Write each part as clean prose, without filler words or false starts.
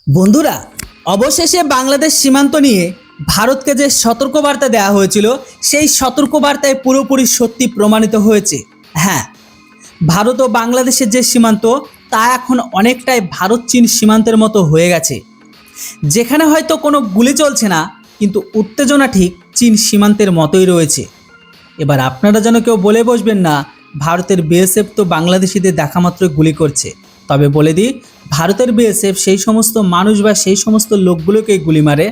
বন্ধুরা, অবশেষে বাংলাদেশ সীমান্ত নিয়ে ভারতকে যে সতর্কবার্তা দেওয়া হয়েছিল সেই সতর্কবার্তায় পুরোপুরি সত্যি প্রমাণিত হয়েছে। হ্যাঁ, ভারত ও বাংলাদেশের যে সীমান্ত তা এখন অনেকটাই ভারত চীন সীমান্তের মতো হয়ে গেছে, যেখানে হয়তো কোনো গুলি চলছে না, কিন্তু উত্তেজনা ঠিক চীন সীমান্তের মতোই রয়েছে। এবার আপনারা যেন কেউ বলে বসবেন না ভারতের বিএসএফ তো বাংলাদেশিদের দেখা মাত্রই গুলি করছে। তবে বলে দিই, ভারতের বিএসএফ সেই সমস্ত মানুষ বা সেই সমস্ত লোকগুলোকে গুলি মারে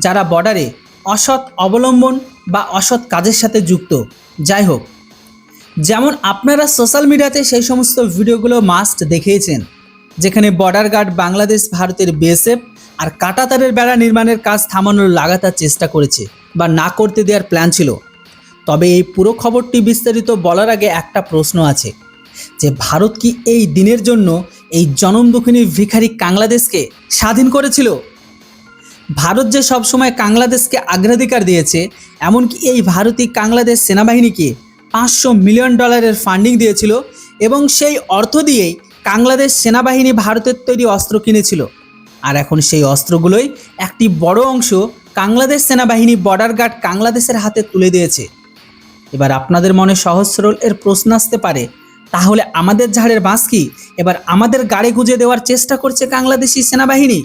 যারা বর্ডারে অসৎ অবলম্বন বা অসৎ কাজের সাথে যুক্ত। যাই হোক, যেমন আপনারা সোশ্যাল মিডিয়াতে সেই সমস্ত ভিডিওগুলো মাস্ট দেখিয়েছেন, যেখানে বর্ডার গার্ড বাংলাদেশ ভারতের বিএসএফ আর কাঁটাতারের বেড়া নির্মাণের কাজ থামানোর লাগাতার চেষ্টা করেছে বা না করতে দেওয়ার প্ল্যান ছিল। তবে এই পুরো খবরটি বিস্তারিত বলার আগে একটা প্রশ্ন আছে, যে ভারত কি এই দিনের জন্য এই জনমদুখিনী ভিখারি বাংলাদেশকে স্বাধীন করেছিল? ভারত যে সবসময় বাংলাদেশকে অগ্রাধিকার দিয়েছে, এমনকি এই ভারতীয় বাংলাদেশ সেনাবাহিনীকে $500 মিলিয়ন ফান্ডিং দিয়েছিল এবং সেই অর্থ দিয়েই বাংলাদেশ সেনাবাহিনী ভারতের তৈরি অস্ত্র কিনেছিল। আর এখন সেই অস্ত্রগুলোই একটি বড় অংশ বাংলাদেশ সেনাবাহিনী বর্ডার গার্ড বাংলাদেশের হাতে তুলে দিয়েছে। এবার আপনাদের মনে সহজ সরল এর প্রশ্ন আসতে পারে, তাহলে আমাদের ঝাড়ের বাঁশ কি এবার আমাদের গাড়ি গুঁজে দেওয়ার চেষ্টা করছে বাংলাদেশি সেনাবাহিনী?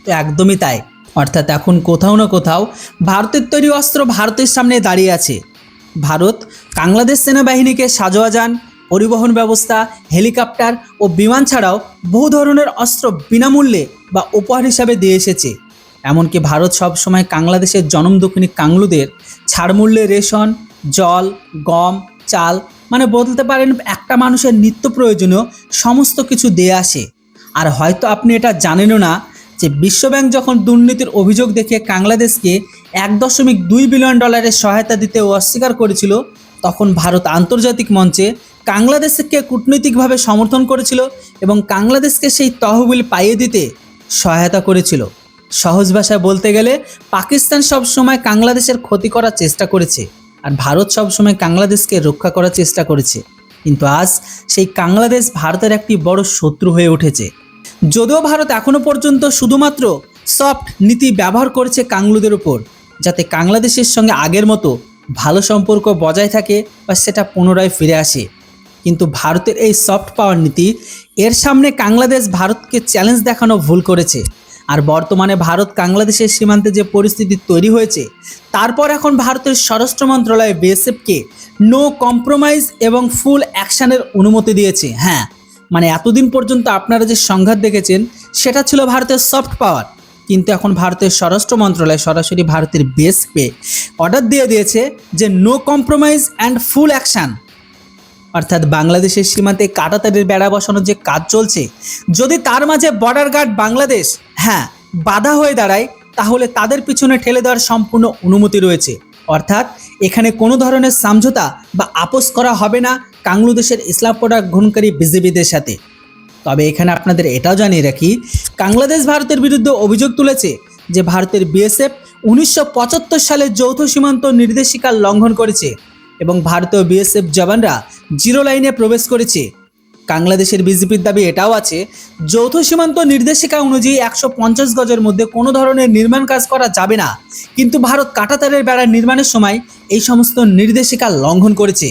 তো একদমই তাই। অর্থাৎ এখন কোথাও না কোথাও ভারতের তৈরি অস্ত্র ভারতের সামনে দাঁড়িয়ে আছে। ভারত বাংলাদেশ সেনাবাহিনীকে সাজোয়াজান, পরিবহন ব্যবস্থা, হেলিকপ্টার ও বিমান ছাড়াও বহু ধরনের অস্ত্র বিনামূল্যে বা উপহার হিসাবে দিয়ে এসেছে। এমনকি ভারত সবসময় বাংলাদেশের জনমদুখিনী কাংলুদের ছাড়মূল্যে রেশন, জল, গম, চাল, মানে বলতে পারেন একটা মানুষের নিত্য প্রয়োজনীয় সমস্ত কিছু দিয়ে আসে। আর হয়তো আপনি এটা জানেনও না যে বিশ্বব্যাংক যখন দুর্নীতির অভিযোগ দেখিয়ে বাংলাদেশকে $1.2 বিলিয়ন সহায়তা দিতে অস্বীকার করেছিল, তখন ভারত আন্তর্জাতিক মঞ্চে বাংলাদেশকে কূটনৈতিকভাবে সমর্থন করেছিল এবং বাংলাদেশকে সেই তহবিল পাইয়ে দিতে সহায়তা করেছিল। সহজ ভাষায় বলতে গেলে পাকিস্তান সবসময় বাংলাদেশের ক্ষতি করার চেষ্টা করেছে আর ভারত সবসময় বাংলাদেশকে রক্ষা করার চেষ্টা করেছে। কিন্তু আজ সেই বাংলাদেশ ভারতের একটি বড় শত্রু হয়ে উঠেছে। যদিও ভারত এখনো পর্যন্ত শুধুমাত্র সফট নীতি ব্যবহার করেছে কাংলুদের উপর, যাতে বাংলাদেশের সঙ্গে আগের মতো ভালো সম্পর্ক বজায় থাকে বা সেটা পুনরায় ফিরে আসে। কিন্তু ভারতের এই সফট পাওয়ার নীতি এর সামনে বাংলাদেশ ভারতকে চ্যালেঞ্জ দেখানো ভুল করেছে। আর বর্তমানে ভারত বাংলাদেশের সীমান্তে যে পরিস্থিতি তৈরি হয়েছে, তারপর এখন ভারতের স্বরাষ্ট্র মন্ত্রণালয় বিএসএফকে নো কম্প্রোমাইজ এবং ফুল অ্যাকশনের অনুমতি দিয়েছে। হ্যাঁ, মানে এতদিন পর্যন্ত আপনারা যে সংঘাত দেখেছেন সেটা ছিল ভারতের সফট পাওয়ার, কিন্তু এখন ভারতের স্বরাষ্ট্র মন্ত্রণালয় সরাসরি ভারতের বিএসএফকে অর্ডার দিয়ে দিয়েছে যে no compromise and full action. অর্থাৎ বাংলাদেশের সীমান্তে কাঁটাতারের বেড়া বসানোর যে কাজ চলছে, যদি তার মাঝে বর্ডার গার্ড বাংলাদেশ বাধা হয়ে দাঁড়ায়, তাহলে তাদের পিছনে ঠেলে দেওয়ার সম্পূর্ণ অনুমতি রয়েছে। অর্থাৎ এখানে কোনো ধরনের সমঝোতা বা আপোষ করা হবে না বাংলাদেশের ইসলাম প্রোডাক্ট গ্রহণকারী বিজেপিদের সাথে। তবে এখানে আপনাদের এটাও জানিয়ে রাখি, বাংলাদেশ ভারতের বিরুদ্ধে অভিযোগ তুলেছে যে ভারতের বিএসএফ 1975 সালে যৌথ সীমান্ত নির্দেশিকা লঙ্ঘন করেছে এবং ভারতীয় বিএসএফ জওয়ানরা জিরো লাইনে প্রবেশ করেছে। বাংলাদেশের বিজেপির দাবি এটাও আছে, যৌথ সীমান্ত নির্দেশিকা অনুযায়ী 150 গজের মধ্যে কোনো ধরনের নির্মাণ কাজ করা যাবে না, কিন্তু ভারত কাঁটাতারের বেড়া নির্মাণের সময় এই সমস্ত নির্দেশিকা লঙ্ঘন করেছে।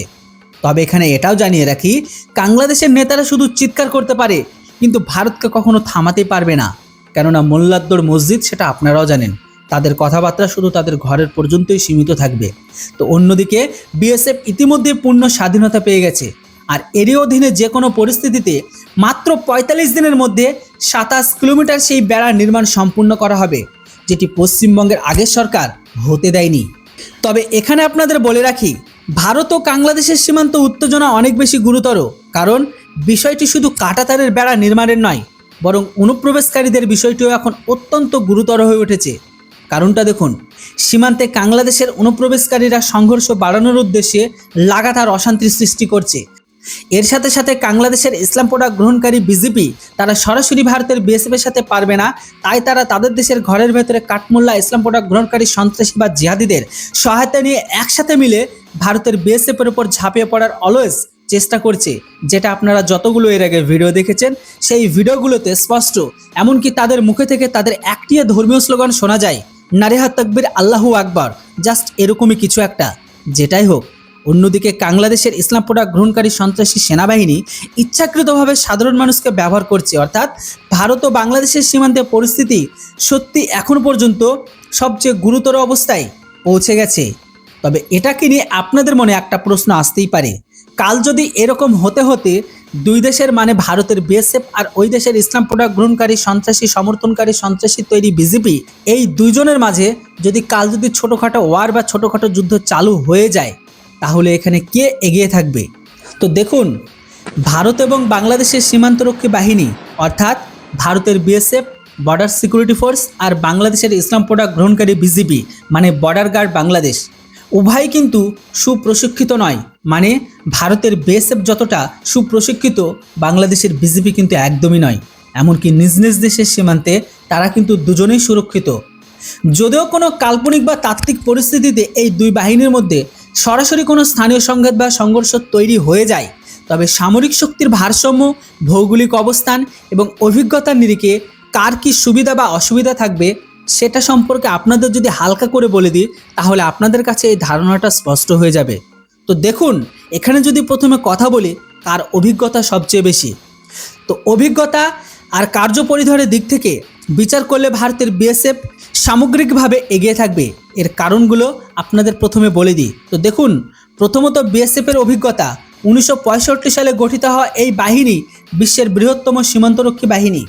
তবে এখানে এটাও জানিয়ে রাখি, বাংলাদেশের নেতারা শুধু চিৎকার করতে পারে, কিন্তু ভারতকে কখনো থামাতে পারবে না। কেননা মোল্লাদ্দর মসজিদ, সেটা আপনারাও জানেন, তাদের কথাবার্তা শুধু তাদের ঘরের পর্যন্তই সীমিত থাকবে। তো অন্যদিকে বিএসএফ ইতিমধ্যে পূর্ণ স্বাধীনতা পেয়ে গেছে, আর এরই অধীনে যে কোনো পরিস্থিতিতে মাত্র 45 দিনের মধ্যে 27 কিলোমিটার সেই বেড়া নির্মাণ সম্পূর্ণ করা হবে, যেটি পশ্চিমবঙ্গের আগের সরকার হতে দেয়নি। তবে এখানে আপনাদের বলে রাখি, ভারত ও বাংলাদেশের সীমান্ত উত্তেজনা অনেক বেশি গুরুতর, কারণ বিষয়টি শুধু কাঁটাতারের বেড়া নির্মাণের নয়, বরং অনুপ্রবেশকারীদের বিষয়টিও এখন অত্যন্ত গুরুতর হয়ে উঠেছে। কারণটা দেখুন, সীমান্তে বাংলাদেশের অনুপ্রবেশকারীরা সংঘর্ষ বাড়ানোর উদ্দেশ্যে লাগাতার অশান্তির সৃষ্টি করছে। এর সাথে সাথে বাংলাদেশের ইসলাম প্রোডাক্ট গ্রহণকারী বিজেপি তারা সরাসরি ভারতের বিএসএফের সাথে পারবে না, তাই তারা তাদের দেশের ঘরের ভেতরে কাঠমোল্লা ইসলাম প্রোডাক্ট গ্রহণকারী সন্ত্রাসী বা জিহাদিদের সহায়তা নিয়ে একসাথে মিলে ভারতের বিএসএফের উপর ঝাঁপিয়ে পড়ার অলওয়েজ চেষ্টা করছে, যেটা আপনারা যতগুলো এর আগে ভিডিও দেখেছেন সেই ভিডিওগুলোতে স্পষ্ট। এমনকি তাদের মুখে থেকে তাদের একটিয়া ধর্মীয় স্লোগান শোনা যায়, নারেহা তাকবীর আল্লাহু আকবার, জাস্ট এরকমই কিছু একটা। যেটাই হোক, অন্যদিকে বাংলাদেশের ইসলাম প্রোডাক্ট গ্রহণকারী সন্ত্রাসী সেনাবাহিনী ইচ্ছাকৃতভাবে সাধারণ মানুষকে ব্যবহার করছে, অর্থাৎ ভারত ও বাংলাদেশের সীমান্তে পরিস্থিতি সত্যি এখন পর্যন্ত সবচেয়ে গুরুতর অবস্থায় পৌঁছে গেছে। তবে এটাকে নিয়ে আপনাদের মনে একটা প্রশ্ন আসতেই পারে, কাল যদি এরকম হতে হতে দুই দেশের মানে ভারতের বিএসএফ আর ওই দেশের ইসলাম প্রোডাক্ট গ্রহণকারী সন্ত্রাসী সমর্থনকারী সন্ত্রাসী তৈরি বিজেপি, এই দুইজনের মাঝে যদি কাল যদি ছোটোখাটো ওয়ার বা ছোটোখাটো যুদ্ধ চালু হয়ে যায়, তাহলে এখানে কে এগিয়ে থাকবে? তো দেখুন, ভারত এবং বাংলাদেশের সীমান্তরক্ষী বাহিনী অর্থাৎ ভারতের বিএসএফ, বর্ডার সিকিউরিটি ফোর্স আর বাংলাদেশের ইসলাম প্রোডাক্ট গ্রহণকারী বিজিবি মানে বর্ডার গার্ড বাংলাদেশ, উভয় কিন্তু সুপ্রশিক্ষিত নয়। মানে ভারতের বিএসএফ যতটা সুপ্রশিক্ষিত, বাংলাদেশের বিজিবি কিন্তু একদমই নয়। এমনকি নিজ নিজ দেশের সীমান্তে তারা কিন্তু দুজনেই সুরক্ষিত। যদিও কোনো কাল্পনিক বা তাত্ত্বিক পরিস্থিতিতে এই দুই বাহিনীর মধ্যে সরাসরি কোনো স্থানীয় সংঘাত বা সংঘর্ষ তৈরি হয়ে যায়, তবে সামরিক শক্তির ভারসাম্য, ভৌগোলিক অবস্থান এবং অভিজ্ঞতার নিরিখে কার কী সুবিধা বা অসুবিধা থাকবে সেটা সম্পর্কে আপনাদের যদি হালকা করে বলে দিই, তাহলে আপনাদের কাছে এই ধারণাটা স্পষ্ট হয়ে যাবে। তো দেখুন, এখানে যদি প্রথমে কথা বলি কার অভিজ্ঞতা সবচেয়ে বেশি, তো অভিজ্ঞতা আর কার্যপরিধরের দিক থেকে বিচার করলে ভারতের বিএসএফ সামগ্রিকভাবে এগিয়ে থাকবে। এর কারণগুলো আপনাদের প্রথমে বলে দিই। তো দেখুন, প্রথমত বিএসএফের অভিজ্ঞতা। 1965 সালে গঠিত হওয়া এই বাহিনী বিশ্বের বৃহত্তম সীমান্তরক্ষী বাহিনী।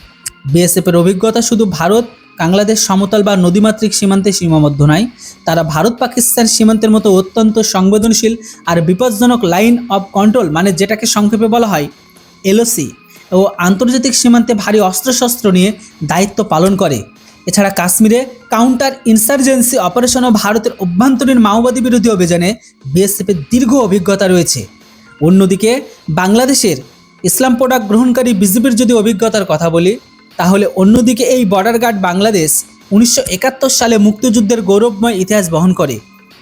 বিএসএফের অভিজ্ঞতা শুধু ভারত বাংলাদেশ সমতল বা নদীমাতৃক সীমান্তে সীমাবদ্ধ নয়, তারা ভারত পাকিস্তান সীমান্তের মতো অত্যন্ত সংবেদনশীল আর বিপজ্জনক লাইন অফ কন্ট্রোল মানে যেটাকে সংক্ষেপে বলা হয় এলওসি ও আন্তর্জাতিক সীমান্তে ভারী অস্ত্রশস্ত্র নিয়ে দায়িত্ব পালন করে। এছাড়া কাশ্মীরে কাউন্টার ইনসার্জেন্সি অপারেশন ও ভারতের অভ্যন্তরীণ মাওবাদী বিরোধী অভিযানে বিএসএফের দীর্ঘ অভিজ্ঞতা রয়েছে। অন্যদিকে বাংলাদেশের ইসলাম প্রোডাক্ট গ্রহণকারী বিজিবির যদি অভিজ্ঞতার কথা বলি, তাহলে অন্যদিকে এই বর্ডার গার্ড বাংলাদেশ 1971 সালে মুক্তিযুদ্ধের গৌরবময় ইতিহাস বহন করে।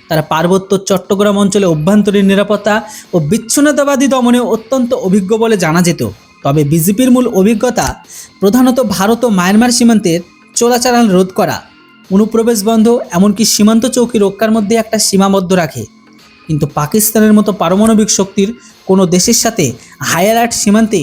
তারা পার্বত্য চট্টগ্রাম অঞ্চলে অভ্যন্তরীণ নিরাপত্তা ও বিচ্ছিন্নতাবাদী দমনে অত্যন্ত অভিজ্ঞ বলে জানা যেত। তবে বিজেপির মূল অভিজ্ঞতা প্রধানত ভারত ও মায়ানমার সীমান্তের চোরাচালান রোধ করা, অনুপ্রবেশ বন্ধ, এমনকি সীমান্ত চৌকি রক্ষার মধ্যে একটা সীমাবদ্ধ রাখে। কিন্তু পাকিস্তানের মতো পারমাণবিক শক্তির কোনো দেশের সাথে হাই অ্যালার্ট সীমান্তে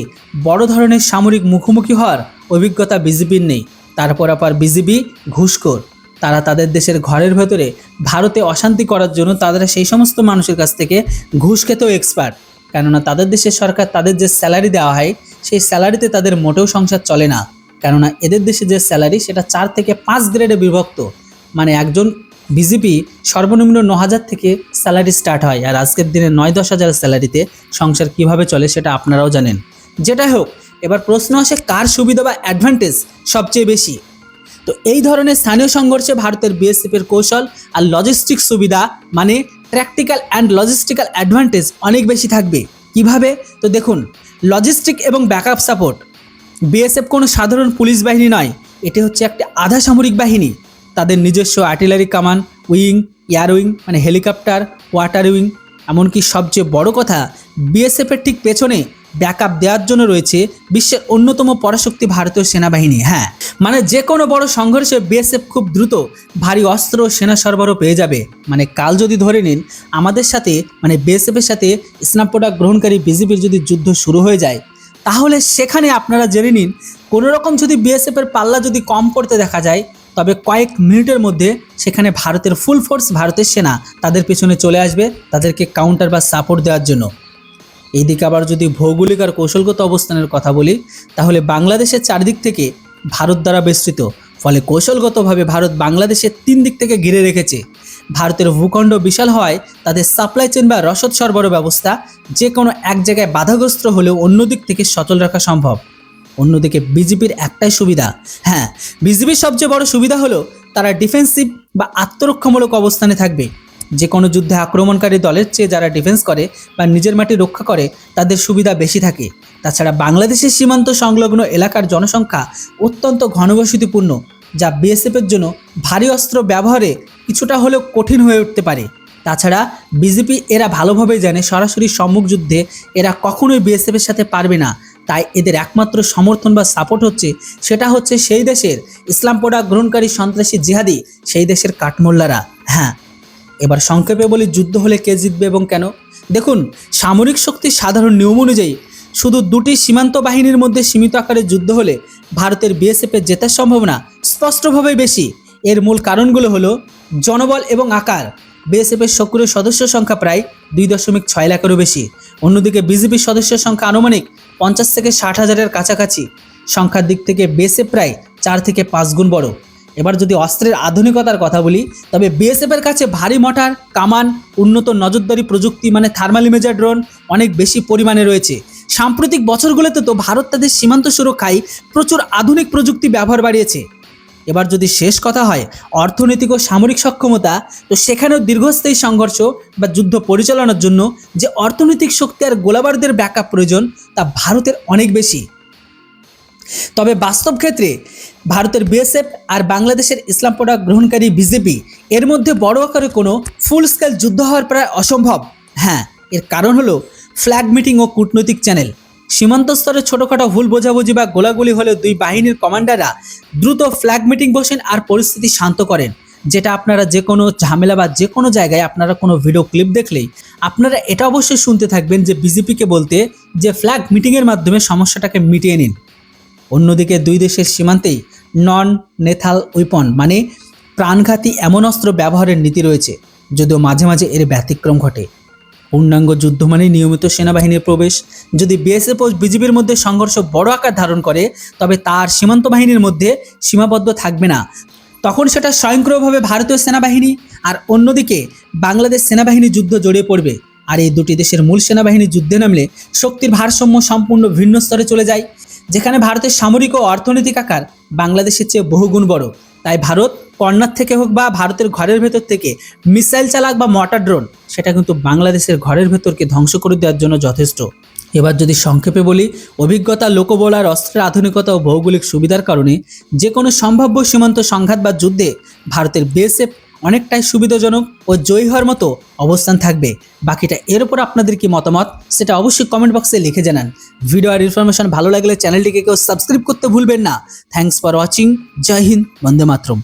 বড় ধরনের সামরিক মুখোমুখি হওয়ার অভিজ্ঞতা বিজেপির নেই। তারপর আবার বিজেপি ঘুষখোর, তারা তাদের দেশের ঘরের ভেতরে ভারতে অশান্তি করার জন্য তারা সেই সমস্ত মানুষের কাছ থেকে ঘুষ খেতেও এক্সপার্ট। কেননা তাদের দেশের সরকার তাদের যে স্যালারি দেওয়া হয় সেই স্যালারিতে তাদের মোটেও সংসার চলে না। কেননা এদের দেশে যে স্যালারি সেটা 4 থেকে 5 গ্রেডে বিভক্ত। মানে একজন বিজেপি সর্বনিম্ন 9,000 থেকে স্যালারি স্টার্ট হয়, আর আজকের দিনে 9-10 হাজার স্যালারিতে সংসার কিভাবে চলে সেটা আপনারাও জানেন। যেটাই হোক, এবার প্রশ্ন আসে কার সুবিধা বা অ্যাডভান্টেজ সবচেয়ে বেশি। তো এই ধরনের স্থানীয় সংঘর্ষে ভারতের বিএসএফের কৌশল আর লজিস্টিক সুবিধা মানে প্র্যাকটিক্যাল অ্যান্ড লজিস্টিক্যাল অ্যাডভান্টেজ অনেক বেশি থাকবে। কিভাবে? তো দেখুন, লজিস্টিক এবং ব্যাকআপ সাপোর্ট। বিএসএফ কোনো সাধারণ পুলিশ বাহিনী নয়, এটি হচ্ছে একটা আধা সামরিক বাহিনী। তাদের নিজস্ব আর্টিলারি কামান, উইং, এয়ার উইং মানে হেলিকপ্টার, ওয়াটার উইং, এমনকি সবচেয়ে বড় কথা বিএসএফের ঠিক পেছনে ব্যাকআপ দেওয়ার জন্য রয়েছে বিশ্বের অন্যতম পরাশক্তি ভারতীয় সেনাবাহিনী। হ্যাঁ, মানে যে কোনো বড় সংঘর্ষে বিএসএফ খুব দ্রুত ভারী অস্ত্র সেনা সরবরাহ পেয়ে যাবে। মানে কাল যদি ধরে নিন আমাদের সাথে মানে বিএসএফের সাথে ইসলাম প্রোডাক্ট গ্রহণকারী বিজেপির যদি যুদ্ধ শুরু হয়ে যায়, তাহলে সেখানে আপনারা জেনে নিন কোনো রকম যদি বিএসএফের পাল্লা যদি কম পড়তে দেখা যায়, তবে কয়েক মিনিটের মধ্যে সেখানে ভারতের ফুল ফোর্স, ভারতের সেনা তাদের পেছনে চলে আসবে তাদেরকে কাউন্টার বা সাপোর্ট দেওয়ার জন্য। এইদিকে আবার যদি ভৌগোলিক আর কৌশলগত অবস্থানের কথা বলি, তাহলে বাংলাদেশের চারদিক থেকে ভারত দ্বারা বেষ্টিত, ফলে কৌশলগতভাবে ভারত বাংলাদেশের 3 দিক থেকে ঘিরে রেখেছে। ভারতের ভূখণ্ড বিশাল হওয়ায় তাদের সাপ্লাই চেইন বা রসদ সরবরাহ ব্যবস্থা যে কোনো এক জায়গায় বাধাগ্রস্ত হলেও অন্য দিক থেকে সচল রাখা সম্ভব। অন্যদিকে বিজেপির একটাই সুবিধা, হ্যাঁ, বিজেপির সবচেয়ে বড় সুবিধা হলো তারা ডিফেন্সিভ বা আত্মরক্ষামূলক অবস্থানে থাকবে। যে কোনো যুদ্ধে আক্রমণকারী দলের চেয়ে যারা ডিফেন্স করে বা নিজের মাটি রক্ষা করে তাদের সুবিধা বেশি থাকে। তাছাড়া বাংলাদেশের সীমান্ত সংলগ্ন এলাকার জনসংখ্যা অত্যন্ত ঘনবসতিপূর্ণ, যা বিএসএফের জন্য ভারী অস্ত্র ব্যবহারে কিছুটা হলেও কঠিন হয়ে উঠতে পারে। তাছাড়া বিজেপি এরা ভালোভাবেই জানে সরাসরি সম্মুখ যুদ্ধে এরা কখনোই বিএসএফের সাথে পারবে না। তাই এদের একমাত্র সমর্থন বা সাপোর্ট সেটা হচ্ছে সেই দেশের ইসলাম প্রোডাক্ট গ্রহণকারী সন্ত্রাসী জিহাদি, সেই দেশের কাঠমোল্লারা। হ্যাঁ, এবার সংক্ষেপে বলি, যুদ্ধ হলে কে জিতবে এবং কেন। দেখুন, সামরিক শক্তির সাধারণ নিয়ম অনুযায়ী শুধু দুটি সীমান্ত বাহিনীর মধ্যে সীমিত আকারে যুদ্ধ হলে ভারতের বিএসএফের জেতার সম্ভাবনা স্পষ্টভাবে বেশি। এর মূল কারণগুলো হলো জনবল এবং আকার। বিএসএফের সক্রিয় সদস্য সংখ্যা প্রায় 2.6 লাখেরও বেশি। অন্যদিকে বিজেপির সদস্যের সংখ্যা আনুমানিক 50 থেকে 60 হাজারের কাছাকাছি। সংখ্যার দিক থেকে বিএসএফ প্রায় 4 থেকে 5 গুণ বড়। এবার যদি অস্ত্রের আধুনিকতার কথা বলি, তবে বিএসএফের কাছে ভারী মর্টার, কামান, উন্নত নজরদারি প্রযুক্তি মানে থার্মাল ইমেজার ড্রোন অনেক বেশি পরিমাণে রয়েছে। সাম্প্রতিক বছরগুলোতে তো ভারত তাদের সীমান্ত সুরক্ষায় প্রচুর আধুনিক প্রযুক্তি ব্যবহার বাড়িয়েছে। এবার যদি শেষ কথা হয় অর্থনৈতিক ও সামরিক সক্ষমতা, তো সেখানেও দীর্ঘস্থায়ী সংঘর্ষ বা যুদ্ধ পরিচালনার জন্য যে অর্থনৈতিক শক্তি আর গোলাবারুদের ব্যাকআপ প্রয়োজন তা ভারতের অনেক বেশি। তবে বাস্তব ক্ষেত্রে ভারতের বিএসএফ আর বাংলাদেশের ইসলাম প্রোডাক্ট গ্রহণকারী বিজেপি এর মধ্যে বড় আকারে কোনো ফুল স্কেল যুদ্ধ হওয়ার প্রায় অসম্ভব। হ্যাঁ, এর কারণ হলো ফ্ল্যাগ মিটিং ও কূটনৈতিক চ্যানেল। সীমান্ত স্তরে ছোটোখাটো ভুল বোঝাবুঝি বা গোলাগুলি হলে দুই বাহিনীর কমান্ডাররা দ্রুত ফ্ল্যাগ মিটিং বসেন আর পরিস্থিতি শান্ত করেন। যেটা আপনারা যে কোনো ঝামেলা বা যে কোনো জায়গায় আপনারা কোনো ভিডিও ক্লিপ দেখলেই আপনারা এটা অবশ্যই শুনতে থাকবেন যে বিজেপিকে বলতে যে ফ্ল্যাগ মিটিংয়ের মাধ্যমে সমস্যাটাকে মিটিয়ে নিন। অন্যদিকে দুই দেশের সীমান্তেই নন নেথাল উইপন মানে প্রাণঘাতী এমন অস্ত্র ব্যবহারের নীতি রয়েছে, যদিও মাঝে মাঝে এর ব্যতিক্রম ঘটে। পূর্ণাঙ্গ যুদ্ধ মানে নিয়মিত সেনাবাহিনীর প্রবেশ। যদি বিএসএফ ও বিজিবির মধ্যে সংঘর্ষ বড় আকার ধারণ করে, তবে তার সীমান্ত বাহিনীর মধ্যে সীমাবদ্ধ থাকবে না, তখন সেটা স্বয়ংক্রিয়ভাবে ভারতীয় সেনাবাহিনী আর অন্যদিকে বাংলাদেশ সেনাবাহিনী যুদ্ধ জড়িয়ে পড়বে। আর এই দুটি দেশের মূল সেনাবাহিনী যুদ্ধে নামলে শক্তির ভারসাম্য সম্পূর্ণ ভিন্ন স্তরে চলে যায়, যেখানে ভারতের সামরিক ও অর্থনৈতিক আকার বাংলাদেশের চেয়ে বহুগুণ বড়। তাই ভারত কর্নার থেকে হোক বা ভারতের ঘরের ভেতর থেকে মিসাইল চালাক বা মর্টার ড্রোন, সেটা কিন্তু বাংলাদেশের ঘরের ভেতরকে ধ্বংস করে দেওয়ার জন্য যথেষ্ট। এবার যদি সংক্ষেপে বলি, অভিজ্ঞতা, লোকবল আর অস্ত্রের আধুনিকতা ও ভৌগোলিক সুবিধার কারণে যে কোনো সম্ভাব্য সীমান্ত সংঘাত বা যুদ্ধে ভারতের বিএসএফ অনেকটাই সুবিধাজনক ও জয়ী হওয়ার মতো অবস্থান থাকবে। বাকিটা এর উপর আপনাদের কি মতামত সেটা অবশ্যই কমেন্ট বক্সে লিখে জানান। ভিডিও আর ইনফরমেশন ভালো লাগলে চ্যানেলটিকে কেউ সাবস্ক্রাইব করতে ভুলবেন না। Thanks for watching. জয় হিন্দ, বন্দে মাতরম।